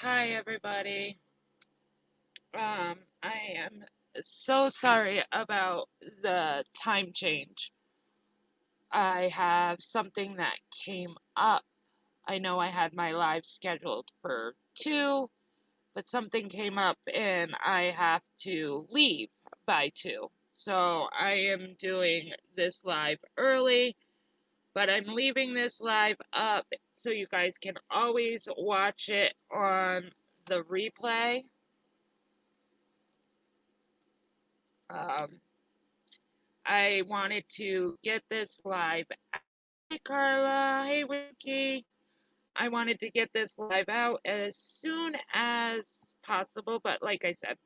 Hi, everybody. I am so sorry about the time change. I have something that came up. I know I had my live scheduled for 2, but something came up and I have to leave by 2. So I am doing this live early, but I'm leaving this live up so you guys can always watch it on the replay. Um, I wanted to get this live. Hey, Carla. Hey, Wiki. I wanted to get this live out as soon as possible, but like I said,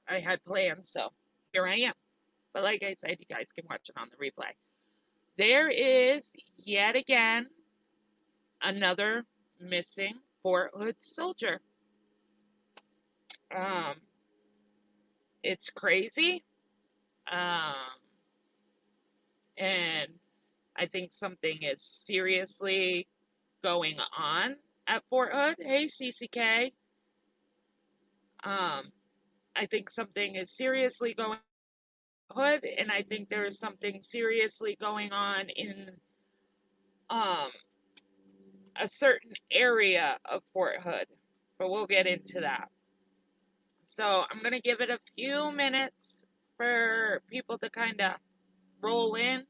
I had plans, so here I am. But like I said, you guys can watch it on the replay. There is yet again another missing Fort Hood soldier. Um, it's crazy. Um, and I think something is seriously going on at Fort Hood. Hey, CCK. I think something is seriously going on at Hood, and I think there is something seriously going on in um, a certain area of Fort Hood, but we'll get into that. So I'm going to give it a few minutes for people to kind of roll in,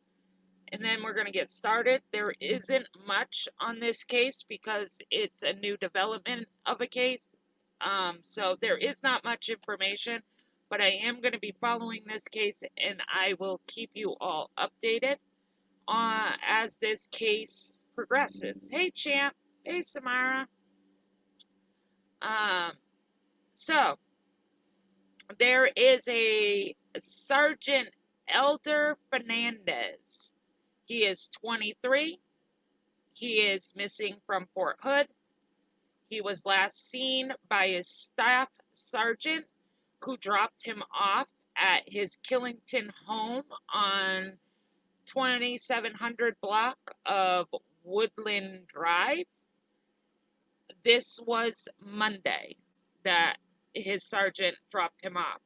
and then we're going to get started. There isn't much on this case because it's a new development of a case. So there is not much information, but I am going to be following this case and I will keep you all updated as this case progresses. Hey, Champ. Hey, Samara. Um, so there is a Sergeant Elder Fernandez. He is 23. He is missing from Fort Hood. He was last seen by his staff sergeant who dropped him off at his Killington home on 2700 block of Woodland Drive. This was Monday that his sergeant dropped him off.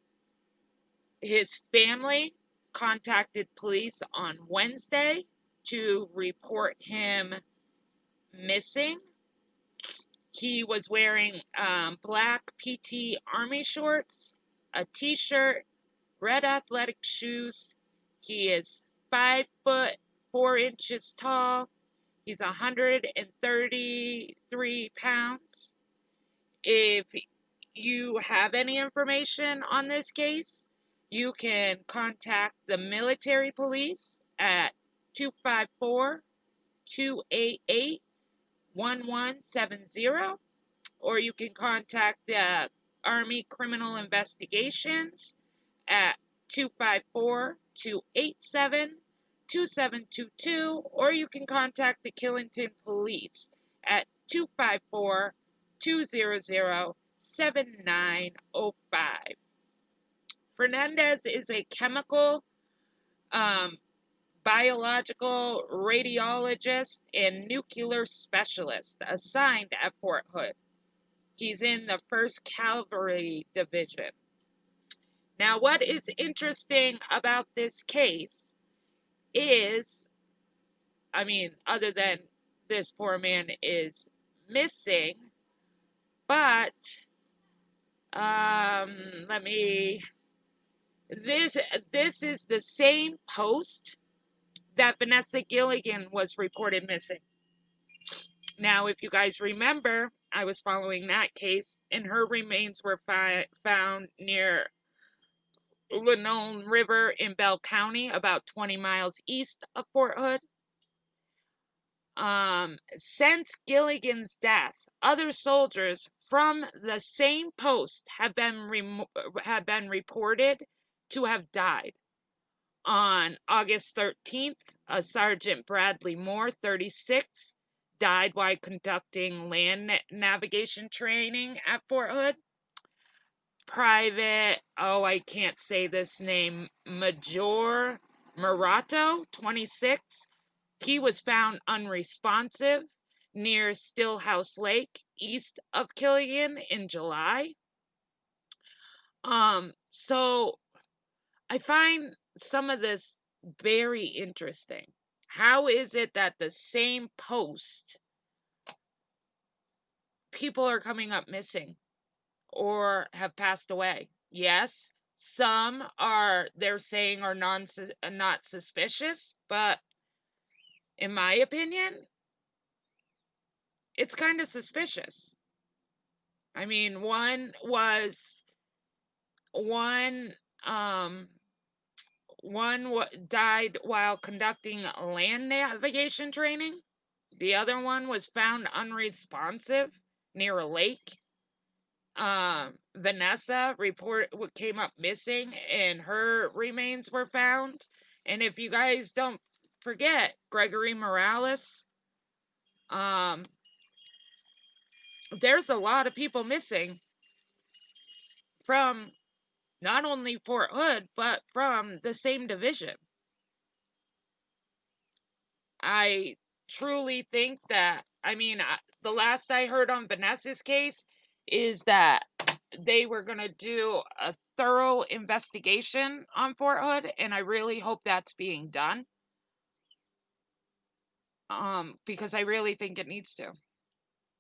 His family contacted police on Wednesday to report him missing. He was wearing black PT Army shorts, a t-shirt, red athletic shoes. He is 5 foot 4 inches tall. He's 133 pounds. If you have any information on this case, you can contact the military police at 254 288 1170, or you can contact the Army Criminal Investigations at 254 287 2722, or you can contact the Killington Police at 254 200 7905. Fernandez is a chemical, biological radiologist and nuclear specialist assigned at Fort Hood. He's in the 1st Cavalry Division. Now, what is interesting about this case is, other than this poor man is missing, but this is the same post that Vanessa Gilligan was reported missing. Now, if you guys remember, I was following that case, and her remains were found near Lanone River in Bell County, about 20 miles east of Fort Hood. Since Gilligan's death, other soldiers from the same post have been reported to have died. On August 13th, a Sergeant Bradley Moore, 36, died while conducting land navigation training at Fort Hood. Private, I can't say this name, Major Murato, 26, he was found unresponsive near Stillhouse Lake, east of Killian in July. So I find some of this very interesting. How is it that the same post people are coming up missing or have passed away? Yes, some are they're saying are not suspicious, but in my opinion, it's kind of suspicious. I mean, one um died while conducting land navigation training. The other one was found unresponsive near a lake. Vanessa came up missing, and her remains were found. And if you guys don't forget, Gregory Morales, um, there's a lot of people missing from not only Fort Hood, but from the same division. I truly think that, I mean, the last I heard on Vanessa's case is that they were going to do a thorough investigation on Fort Hood, and I really hope that's being done. Because I really think it needs to.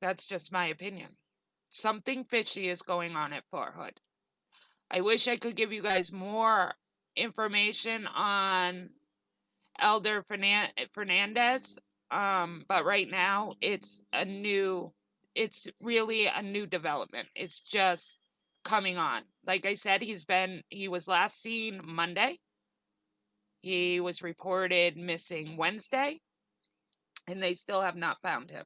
That's just my opinion. Something fishy is going on at Fort Hood. I wish I could give you guys more information on Elder Fernandez. But right now it's really a new development. It's just coming on. Like I said, he was last seen Monday. He was reported missing Wednesday, and they still have not found him.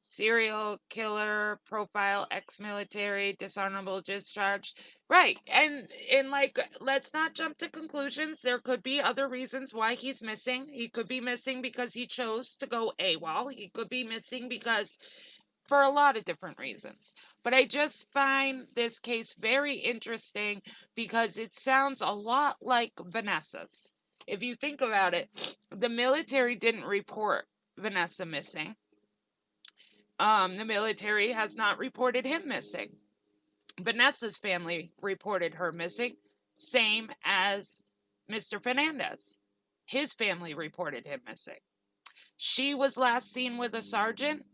Serial killer profile, ex-military, dishonorable discharge. Right. And like, let's not jump to conclusions. There could be other reasons why he's missing. He could be missing because he chose to go AWOL. He could be missing because for a lot of different reasons. But I just find this case very interesting because it sounds a lot like Vanessa's. If you think about it, the military didn't report Vanessa missing. The military has not reported him missing. Vanessa's family reported her missing, same as Mr. Fernandez. His family reported him missing. She was last seen with a sergeant.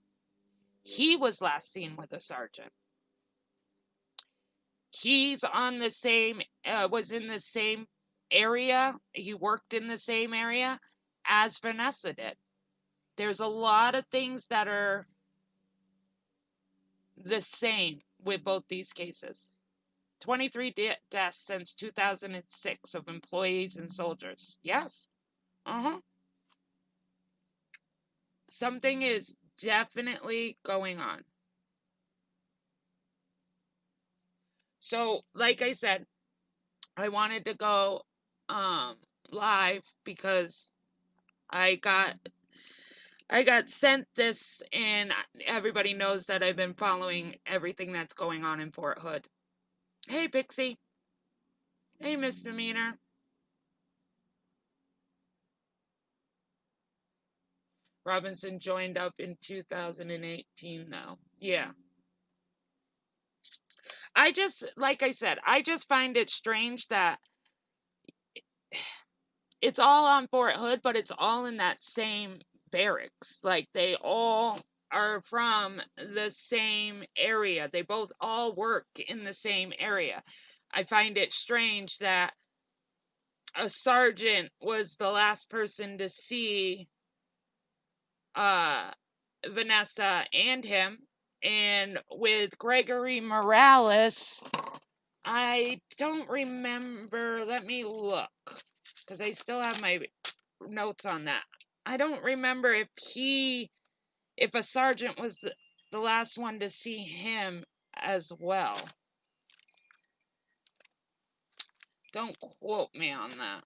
He was last seen with a sergeant. He's on the same, was in the same area. He worked in the same area as Vanessa did. There's a lot of things that are the same with both these cases. 23 deaths since 2006 of employees and soldiers. Yes. Uh-huh. Something is definitely going on. So, like I said, I wanted to go live because I got sent this, and everybody knows that I've been following everything that's going on in Fort Hood. Hey, Pixie. Hey, Misdemeanor. Robinson joined up in 2018 now. Yeah. Like I said, I just find it strange that it's all on Fort Hood, but it's all in that same barracks. Like, they all are from the same area. They both all work in the same area. I find it strange that a sergeant was the last person to see uh Vanessa and him. And with Gregory Morales, I don't remember. Let me look, because I still have my notes on that. I don't remember if a sergeant was the last one to see him as well. Don't quote me on that.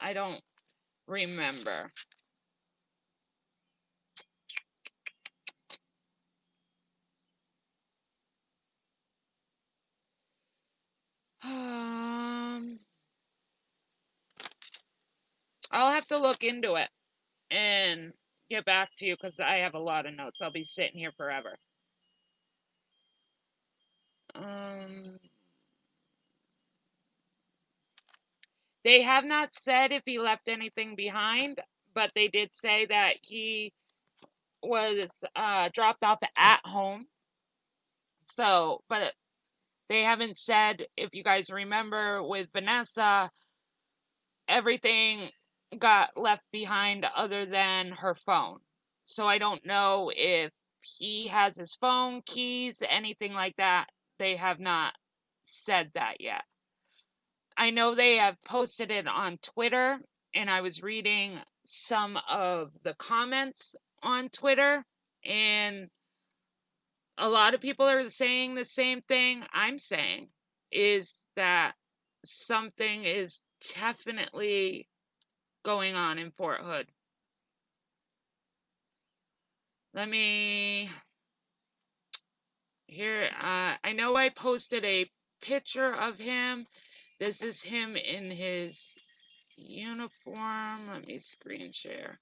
I don't remember. I'll have to look into it and get back to you because I have a lot of notes. I'll be sitting here forever. They have not said if he left anything behind, but they did say that he was dropped off at home. So, but they haven't said, if you guys remember with Vanessa, everything got left behind other than her phone. So I don't know if he has his phone, keys, anything like that. They have not said that yet. I know they have posted it on Twitter, and I was reading some of the comments on Twitter, and a lot of people are saying the same thing I'm saying, is that something is definitely going on in Fort Hood. Let me here. I know I posted a picture of him. This is him in his uniform. Let me screen share.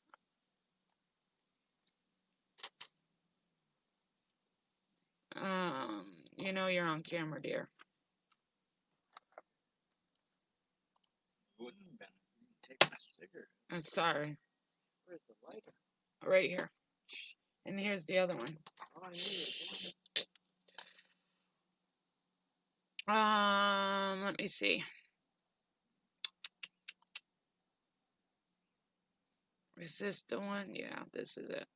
You know you're on camera, dear. Take my cigarette. I'm sorry. Where's the lighter? Right here. And here's the other one. Let me see. Is this the one? Yeah, this is it.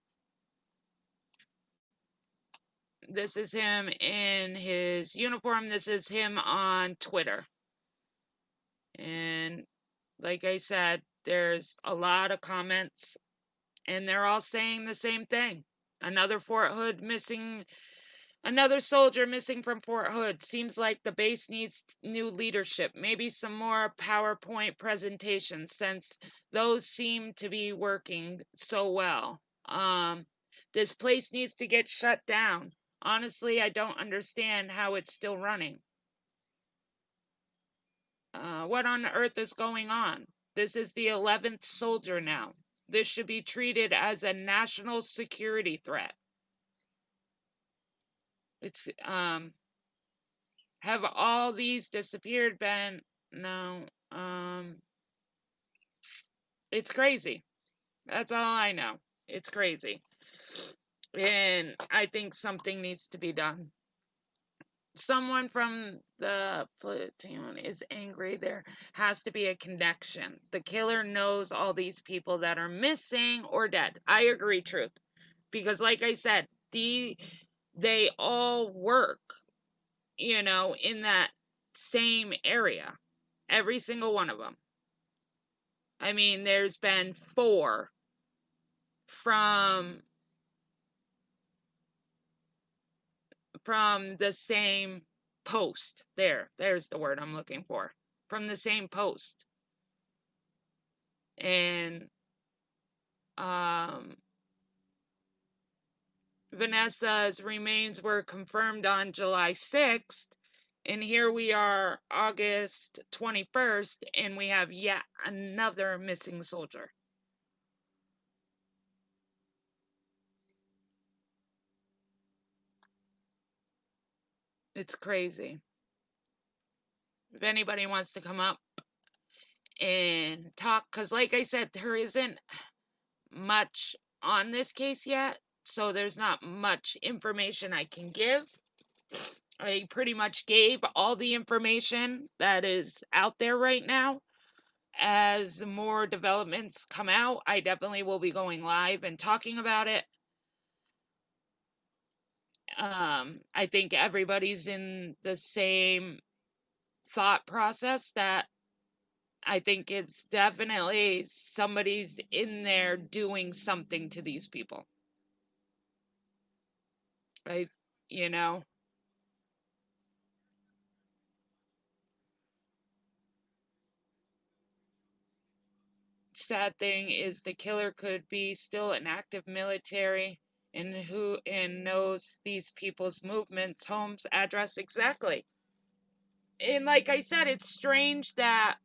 This is him in his uniform. This is him on Twitter. And like I said, there's a lot of comments, and they're all saying the same thing. Another Fort Hood missing, another soldier missing from Fort Hood. Seems like the base needs new leadership. Maybe some more PowerPoint presentations, since those seem to be working so well. This place needs to get shut down. Honestly, I don't understand how it's still running. What on earth is going on? This is the 11th soldier now. This should be treated as a national security threat. It's, have all these disappeared, Ben? No. It's crazy. That's all I know. It's crazy. And I think something needs to be done. Someone from the platoon is angry. There has to be a connection. The killer knows all these people that are missing or dead. I agree, Truth. Because like I said, they all work, in that same area. Every single one of them. I mean, there's been 4 from the same post. There's the word I'm looking for. From the same post. And Vanessa's remains were confirmed on July 6th, and here we are, August 21st, and we have yet another missing soldier. It's crazy. If anybody wants to come up and talk, because like I said, there isn't much on this case yet, so there's not much information I can give. I pretty much gave all the information that is out there right now. As more developments come out, I definitely will be going live and talking about it. I think everybody's in the same thought process that I think it's definitely somebody's in there doing something to these people. Right? Sad thing is the killer could be still an active military and knows these people's movements, homes, address exactly. And like I said, it's strange that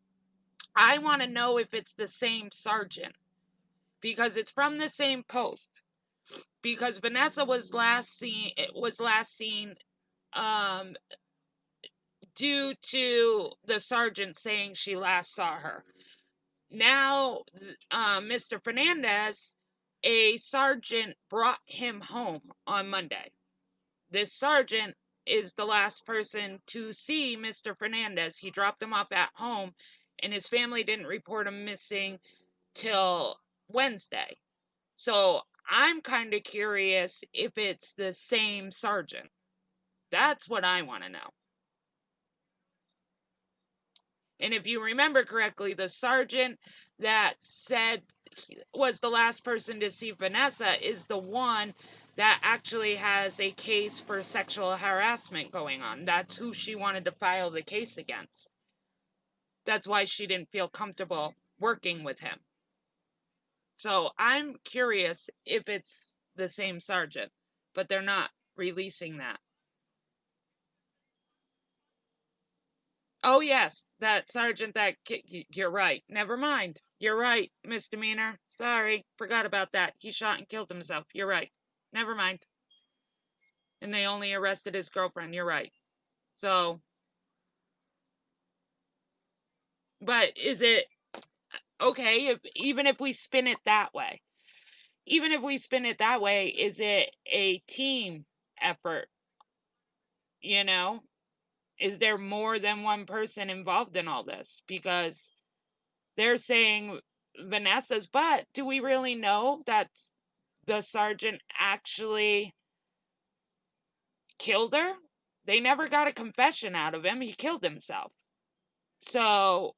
I want to know if it's the same sergeant. because it's from the same post. Because Vanessa was last seen um, due to the sergeant saying she last saw her. Now, Mr. Fernandez, a sergeant brought him home on Monday. This sergeant is the last person to see Mr. Fernandez. He dropped him off at home, and his family didn't report him missing till Wednesday. So I'm kind of curious if it's the same sergeant. That's what I want to know. And if you remember correctly, the sergeant that said he was the last person to see Vanessa is the one that actually has a case for sexual harassment going on. That's who she wanted to file the case against. That's why she didn't feel comfortable working with him. So I'm curious if it's the same sergeant, but they're not releasing that. Oh, yes, that sergeant that you're right. Never mind. You're right, misdemeanor. Sorry, forgot about that. He shot and killed himself. You're right. Never mind. And they only arrested his girlfriend. You're right. So, but is it okay even if we spin it that way? Even if we spin it that way, is it a team effort? You know, is there more than one person involved in all this? Because they're saying Vanessa's, but do we really know that the sergeant actually killed her? They never got a confession out of him. He killed himself. So,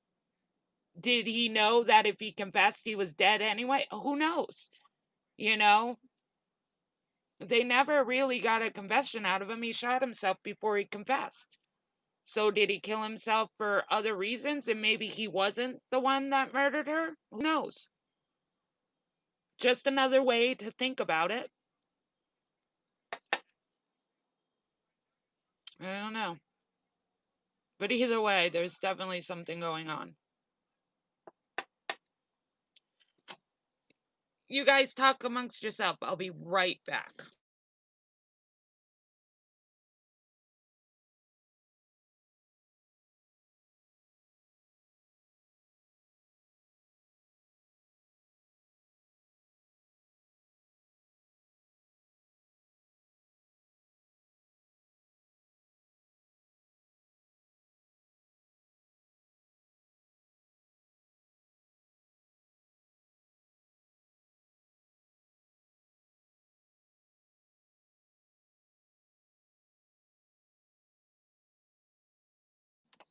did he know that if he confessed, he was dead anyway? Who knows? You know, they never really got a confession out of him. He shot himself before he confessed. So, did he kill himself for other reasons and maybe he wasn't the one that murdered her? Who knows? Just another way to think about it. I don't know. But either way, there's definitely something going on. You guys talk amongst yourself. I'll be right back.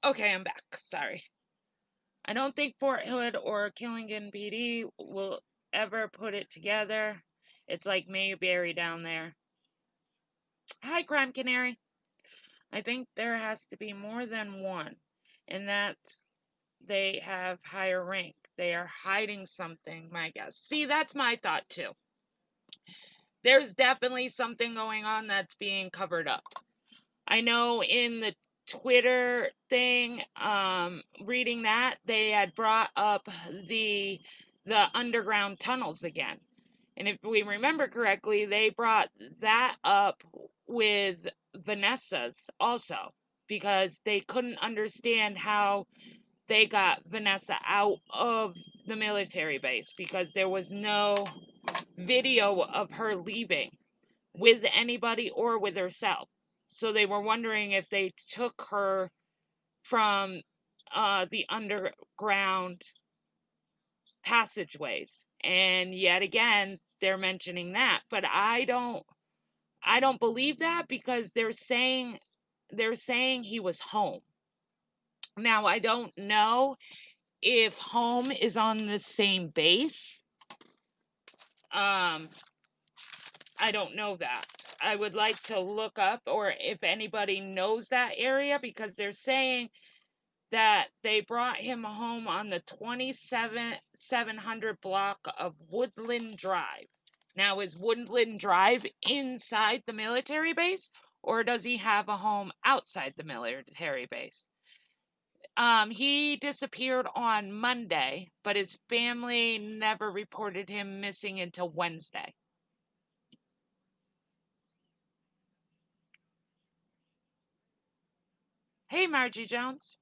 Okay, I'm back. Sorry. I don't think Fort Hood or Killington PD will ever put it together. It's like Mayberry down there. Hi, Crime Canary. I think there has to be more than one, and that they have higher rank. They are hiding something, my guess. See, that's my thought too. There's definitely something going on that's being covered up. I know in the Twitter thing, reading that, they had brought up the underground tunnels again. And if we remember correctly, they brought that up with Vanessa's also, because they couldn't understand how they got Vanessa out of the military base because there was no video of her leaving with anybody or with herself. So they were wondering if they took her from the underground passageways. And yet again, they're mentioning that, but I don't believe that because they're saying he was home. Now, I don't know if home is on the same base. I don't know that. I would like to look up, or if anybody knows that area, because they're saying that they brought him home on the 2700 block of Woodland Drive. Now, is Woodland Drive inside the military base, or does he have a home outside the military base? He disappeared on Monday, but his family never reported him missing until Wednesday. Hey, Margie Jones.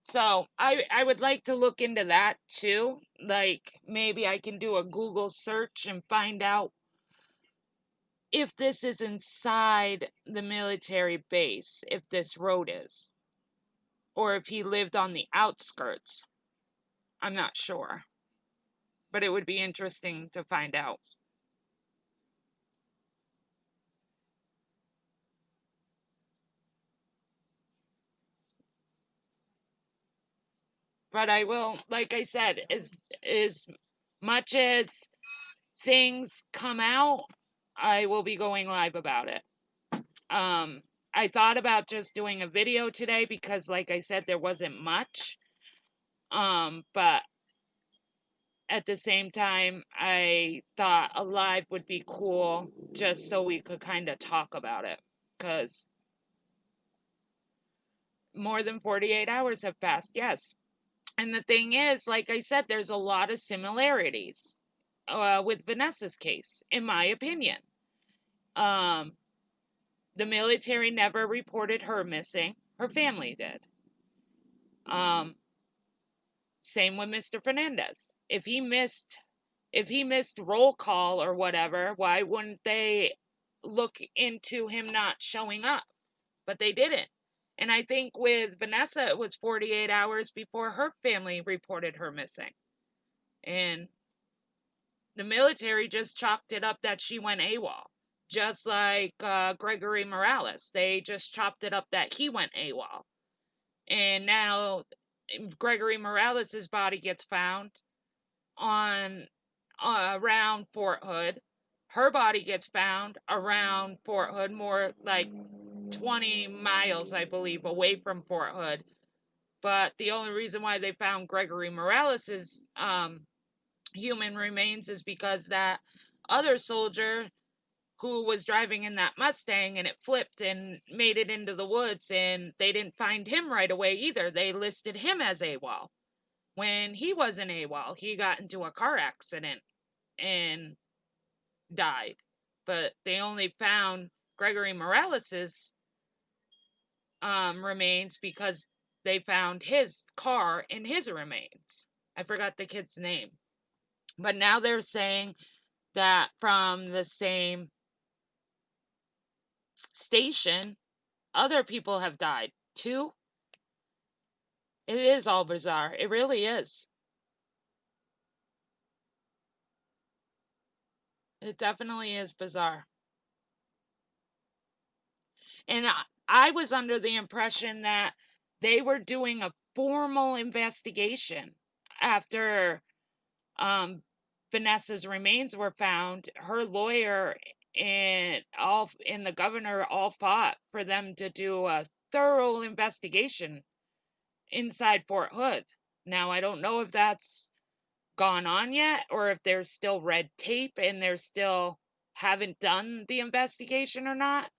So I would like to look into that too. Like maybe I can do a Google search and find out if this is inside the military base, if this road is, or if he lived on the outskirts. I'm not sure, but it would be interesting to find out. But I will, like I said, as much as things come out, I will be going live about it. I thought about just doing a video today because, like I said, there wasn't much. But at the same time, I thought a live would be cool just so we could kind of talk about it because more than 48 hours have passed, yes. And the thing is, like I said, there's a lot of similarities with Vanessa's case, in my opinion. Um, the military never reported her missing, her family did. Um, Same with Mr. Fernandez. If he missed roll call or whatever, why wouldn't they look into him not showing up? But they didn't. And I think with Vanessa, it was 48 hours before her family reported her missing. And the military just chalked it up that she went AWOL. Just like Gregory Morales. They just chopped it up that he went AWOL. And now Gregory Morales' body gets found on around Fort Hood. Her body gets found around Fort Hood, more like 20 miles, I believe, away from Fort Hood. But the only reason why they found Gregory Morales's human remains is because that other soldier who was driving in that Mustang and it flipped and made it into the woods, and they didn't find him right away either. They listed him as AWOL when he wasn't AWOL. He got into a car accident and died. But they only found Gregory Morales's remains because they found his car and his remains. I forgot the kid's name. But now they're saying that from the same station, other people have died too. It is all bizarre. It really is. It definitely is bizarre. And I was under the impression that they were doing a formal investigation after Vanessa's remains were found. Her lawyer and the governor all fought for them to do a thorough investigation inside Fort Hood. Now, I don't know if that's gone on yet or if there's still red tape and they're still haven't done the investigation or not.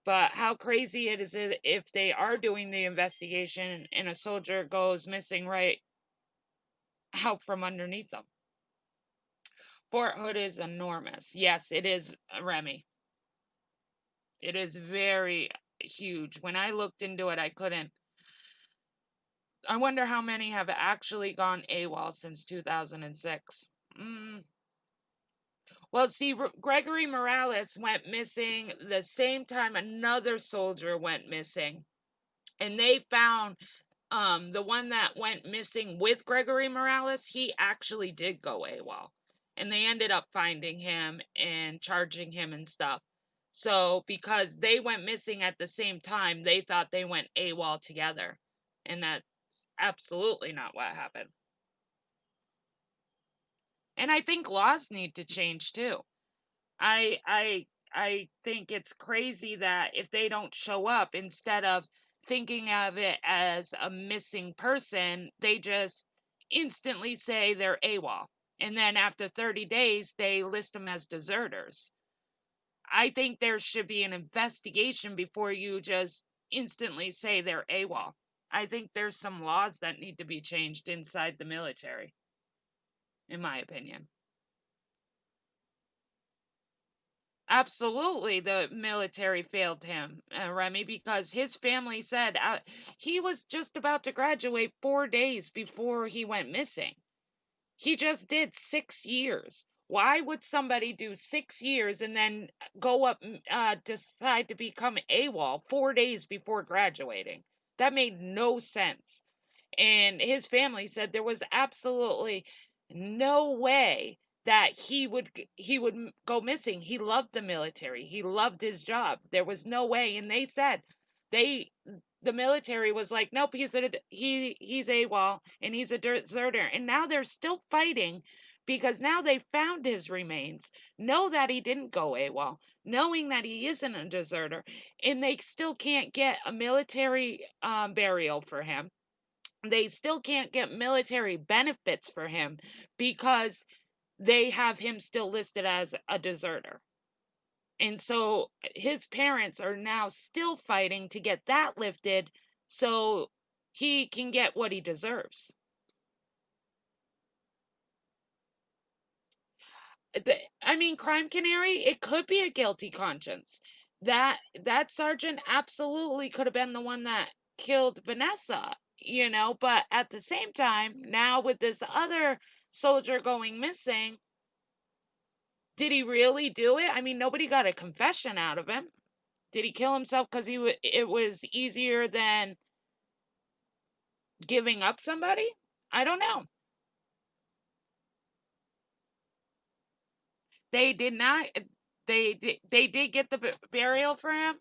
But how crazy it is if they are doing the investigation and a soldier goes missing right out from underneath them. Fort Hood is enormous. Yes, it is, Remy. It is very huge. When I looked into it, I couldn't. I wonder how many have actually gone AWOL since 2006. Well, see, Gregory Morales went missing the same time another soldier went missing. And they found the one that went missing with Gregory Morales, he actually did go AWOL. And they ended up finding him and charging him and stuff. So, because they went missing at the same time, they thought they went AWOL together. And that's absolutely not what happened. And I think laws need to change too. I think it's crazy that if they don't show up, instead of thinking of it as a missing person, they just instantly say they're AWOL. And then after 30 days, they list them as deserters. I think there should be an investigation before you just instantly say they're AWOL. I think there's some laws that need to be changed inside the military, in my opinion. Absolutely, the military failed him, Remy, because his family said he was just about to graduate 4 days before he went missing. He just did 6 years. Why would somebody do 6 years and then go up, decide to become AWOL 4 days before graduating? That made no sense. And his family said there was absolutely no way that he would go missing. He loved the military. He loved his job. There was no way. And they said they the military was like, nope, he's AWOL and he's a deserter. And now they're still fighting because now they found his remains, know that he didn't go AWOL, knowing that he isn't a deserter, and they still can't get a military burial for him. They still can't get military benefits for him because they have him still listed as a deserter. And so his parents are now still fighting to get that lifted so he can get what he deserves. I mean, Crime Canary, it could be a guilty conscience. That sergeant absolutely could have been the one that killed Vanessa, but at the same time, now with this other soldier going missing, did he really do it? I mean, nobody got a confession out of him. Did he kill himself because it was easier than giving up somebody? I don't know. They did not. They did get the burial for him.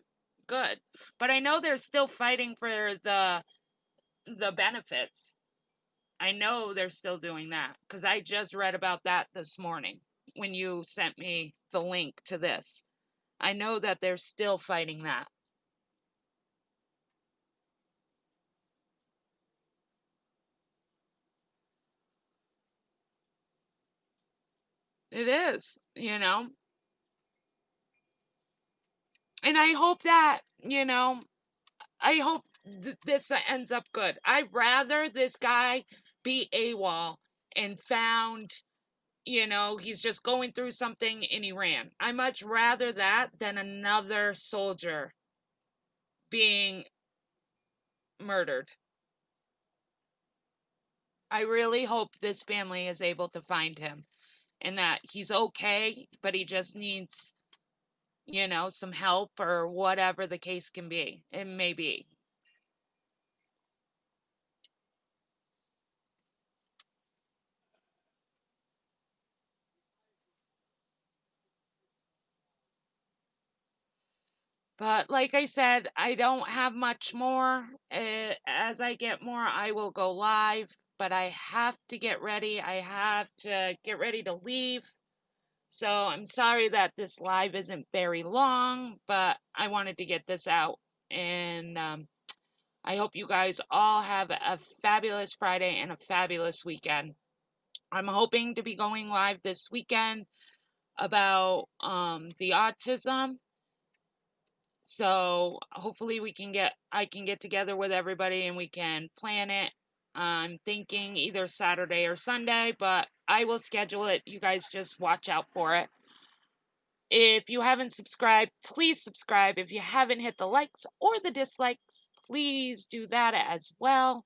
Good, but I know they're still fighting for the benefits. I know they're still doing that because I just read about that this morning when you sent me the link to this. I know that they're still fighting that. It is, and I hope that, I hope this ends up good. I'd rather this guy be AWOL and found, he's just going through something in Iran. I much rather that than another soldier being murdered. I really hope this family is able to find him and that he's okay, but he just needs, some help or whatever the case can be. It may be. But like I said, I don't have much more. As I get more, I will go live. But I have to get ready. I have to get ready to leave. So I'm sorry that this live isn't very long, but I wanted to get this out. And I hope you guys all have a fabulous Friday and a fabulous weekend. I'm hoping to be going live this weekend about the autism. So hopefully I can get together with everybody and we can plan it. I'm thinking either Saturday or Sunday, but I will schedule it. You guys just watch out for it. If you haven't subscribed, please subscribe. If you haven't hit the likes or the dislikes, please do that as well.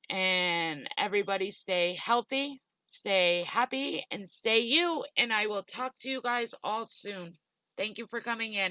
And everybody stay healthy, stay happy, and stay you. And I will talk to you guys all soon. Thank you for coming in.